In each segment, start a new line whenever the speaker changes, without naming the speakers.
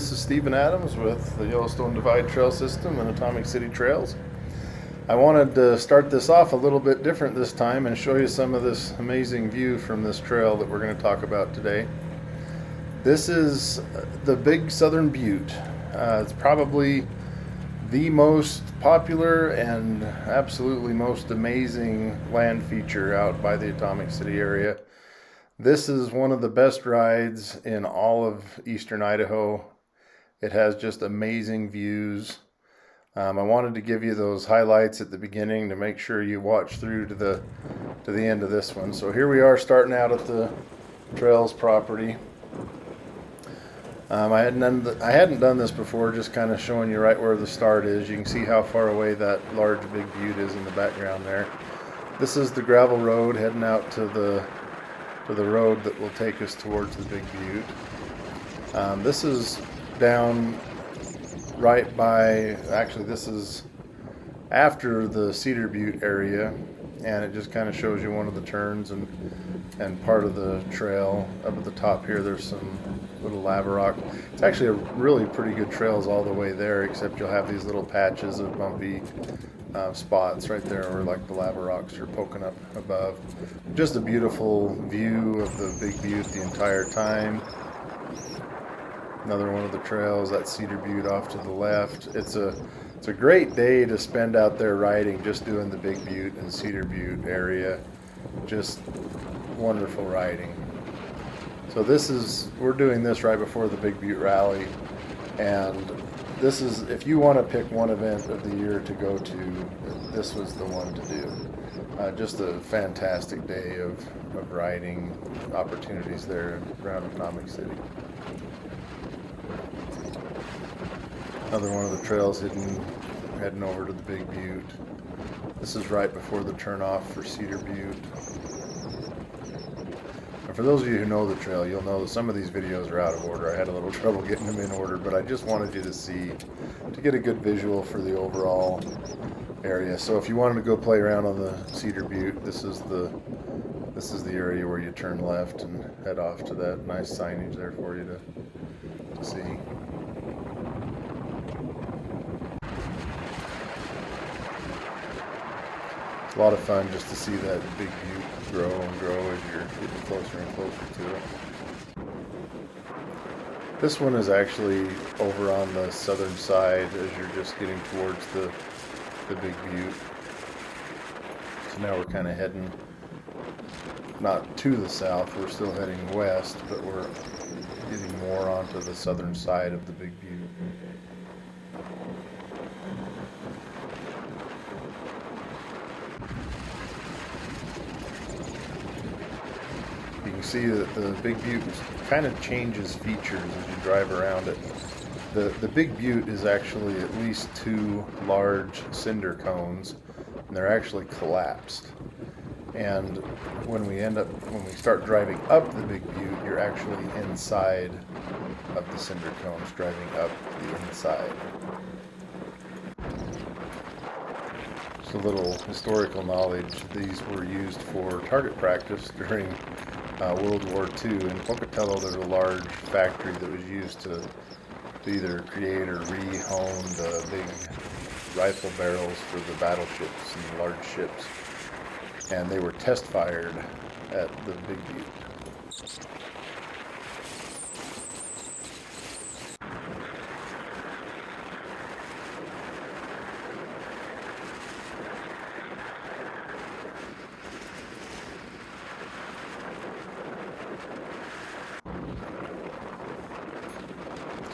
this is Stephen Adams with the Yellowstone Divide Trail System and Atomic City Trails. I wanted to start this off a little bit different this time and show you some of this amazing view from this trail that we're going to talk about today. This is the Big Southern Butte. It's probably the most popular and absolutely most amazing land feature out by the Atomic City area. This is one of the best rides in all of eastern Idaho. It has just amazing views. I wanted to give you those highlights at the beginning to make sure you watch through to the end of this one. So here we are starting out at the trails property. I hadn't done this before, just kind of showing you right where the start is. You can see how far away that large big butte is in the background there. This is the gravel road heading out to the road that will take us towards the big butte. This is down right by, actually this is after the Cedar Butte area, and it just kind of shows you one of the turns and part of the trail. Up at the top here there's some little lava rock. It's actually a really pretty good trails all the way there, except you'll have these little patches of bumpy spots right there where like the lava rocks are poking up above. Just a beautiful view of the big butte the entire time. Another one of the trails, that Cedar Butte off to the left. It's a great day to spend out there riding, just doing the big butte and Cedar Butte area. Just wonderful riding. So we're doing this right before the Big Butte Rally, and this is, if you want to pick one event of the year to go to, this was the one to do. Just a fantastic day of riding opportunities there around Atomic City. Another one of the trails heading over to the Big Butte. This is right before the turnoff for Cedar Butte. And for those of you who know the trail, you'll know that some of these videos are out of order. I had a little trouble getting them in order, but I just wanted you to get a good visual for the overall area. So if you wanted to go play around on the Cedar Butte, this is the area where you turn left and head off to that nice signage there for you to see. It's a lot of fun just to see that big butte grow and grow as you're getting closer and closer to it. This one is actually over on the southern side as you're just getting towards the big butte. So now we're kind of heading not to the south, we're still heading west, but we're getting more onto the southern side of the big butte. You can see that the Big Butte kind of changes features as you drive around it. The Big Butte is actually at least two large cinder cones, and they're actually collapsed. And when we start driving up the Big Butte, you're actually inside of the cinder cones, driving up the inside. Just a little historical knowledge. These were used for target practice during World War II. In Pocatello, there's a large factory that was used to either create or re-hone the big rifle barrels for the battleships and the large ships. And they were test fired at the Big Butte.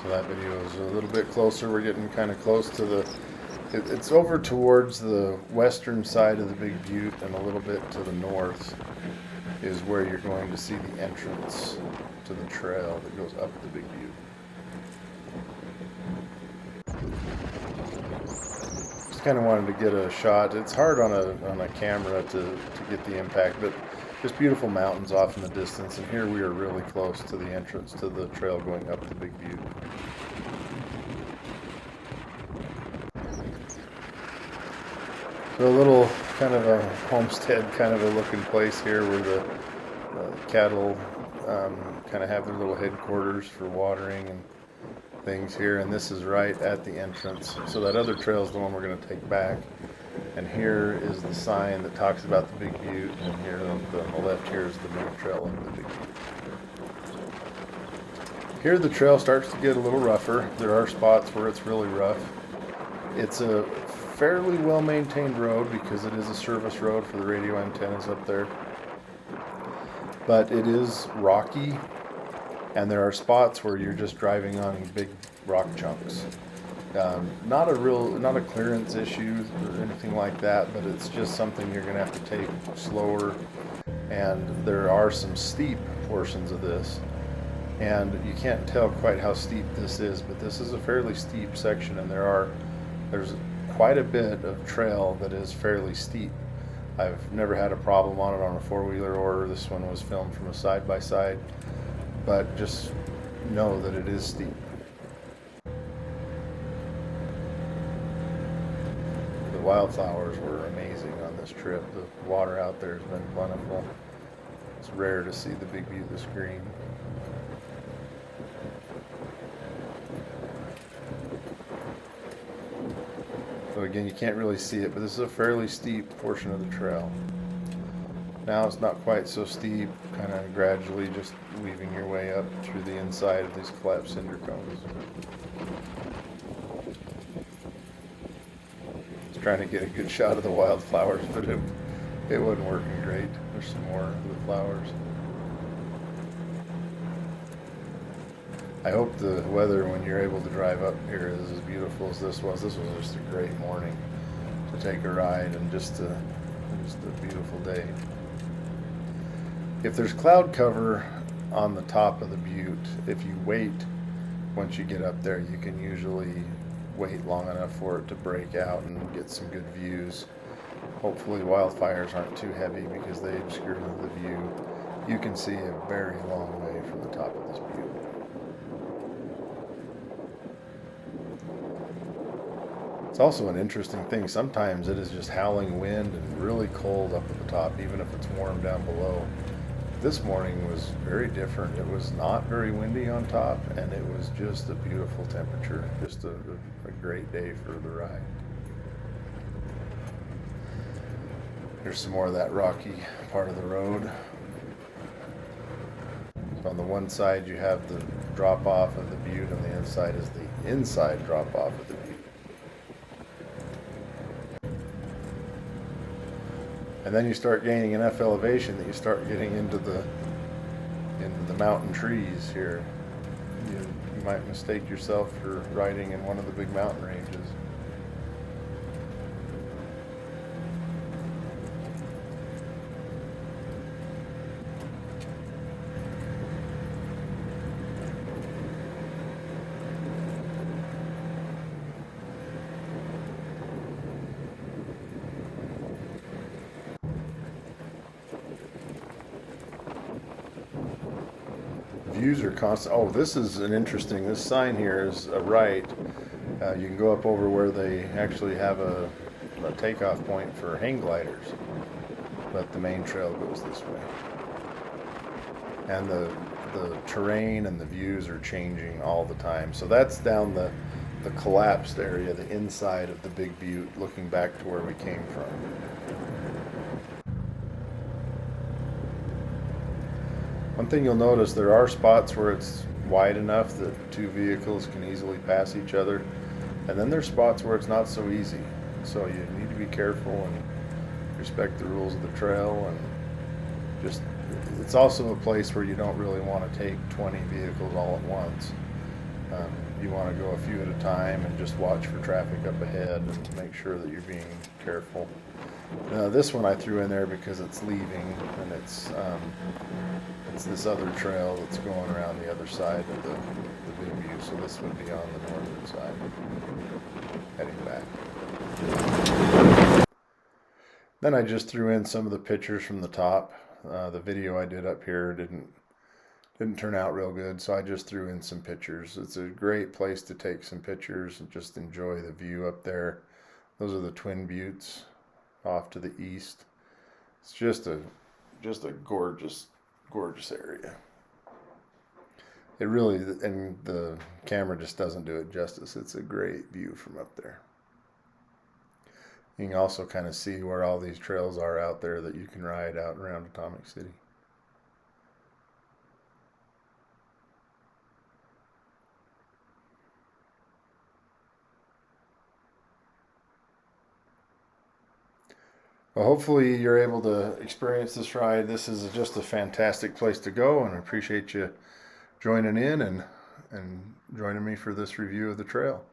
So that video is a little bit closer. We're getting kind of close to it's over towards the western side of the Big Butte, and a little bit to the north is where you're going to see the entrance to the trail that goes up the Big Butte. Just kind of wanted to get a shot. It's hard on a camera to get the impact, but just beautiful mountains off in the distance, and here we are really close to the entrance to the trail going up the Big Butte. So a little kind of a homestead kind of a looking place here where the cattle kind of have their little headquarters for watering and things here, and this is right at the entrance. So that other trail is the one we're going to take back. And here is the sign that talks about the Big Butte, and here on the left here is the main trail of the Big Butte. Here the trail starts to get a little rougher. There are spots where it's really rough. It's a fairly well maintained road because it is a service road for the radio antennas up there. But it is rocky, and there are spots where you're just driving on big rock chunks. Not a clearance issue or anything like that, but it's just something you're going to have to take slower. And there are some steep portions of this, and you can't tell quite how steep this is, but this is a fairly steep section, and there's quite a bit of trail that is fairly steep. I've never had a problem on it on a four-wheeler, or this one was filmed from a side-by-side, but just know that it is steep. The wildflowers were amazing on this trip. The water out there has been plentiful. It's rare to see the Big Butte this green. So again, you can't really see it, but this is a fairly steep portion of the trail. Now it's not quite so steep, kind of gradually just weaving your way up through the inside of these collapsed cinder cones. I was trying to get a good shot of the wildflowers, but it wasn't working great. There's some more of the flowers. I hope the weather when you're able to drive up here is as beautiful as this was. This was just a great morning to take a ride, and just a beautiful day. If there's cloud cover on the top of the butte, if you wait once you get up there, you can usually wait long enough for it to break out and get some good views. Hopefully wildfires aren't too heavy because they obscure the view. You can see a very long way from the top of this butte. It's also an interesting thing. Sometimes it is just howling wind and really cold up at the top, even if it's warm down below. This morning was very different. It was not very windy on top, and it was just a beautiful temperature. Just a great day for the ride. Here's some more of that rocky part of the road. So on the one side you have the drop off of the butte, and the inside is the inside drop off of the butte. And then you start gaining enough elevation that you start getting into the mountain trees here. You might mistake yourself for riding in one of the big mountain ranges. Views are constant. Oh, this is an interesting. This sign here is a right. You can go up over where they actually have a takeoff point for hang gliders, but the main trail goes this way. And the terrain and the views are changing all the time. So that's down the collapsed area, the inside of the Big Butte, looking back to where we came from. One thing you'll notice, there are spots where it's wide enough that two vehicles can easily pass each other, and then there's spots where it's not so easy. So you need to be careful and respect the rules of the trail, and just, it's also a place where you don't really want to take 20 vehicles all at once. You want to go a few at a time and just watch for traffic up ahead and make sure that you're being careful. This one I threw in there because it's leaving, and it's this other trail that's going around the other side of the Big Butte, so this would be on the northern side, heading back. Then I just threw in some of the pictures from the top. The video I did up here didn't turn out real good, so I just threw in some pictures. It's a great place to take some pictures and just enjoy the view up there. Those are the Twin Buttes off to the east. It's just a gorgeous area. it really, and the camera just doesn't do it justice. It's a great view from up there. You can also kind of see where all these trails are out there that you can ride out around Atomic City. Well, hopefully you're able to experience this ride. This is just a fantastic place to go, and I appreciate you joining in and joining me for this review of the trail.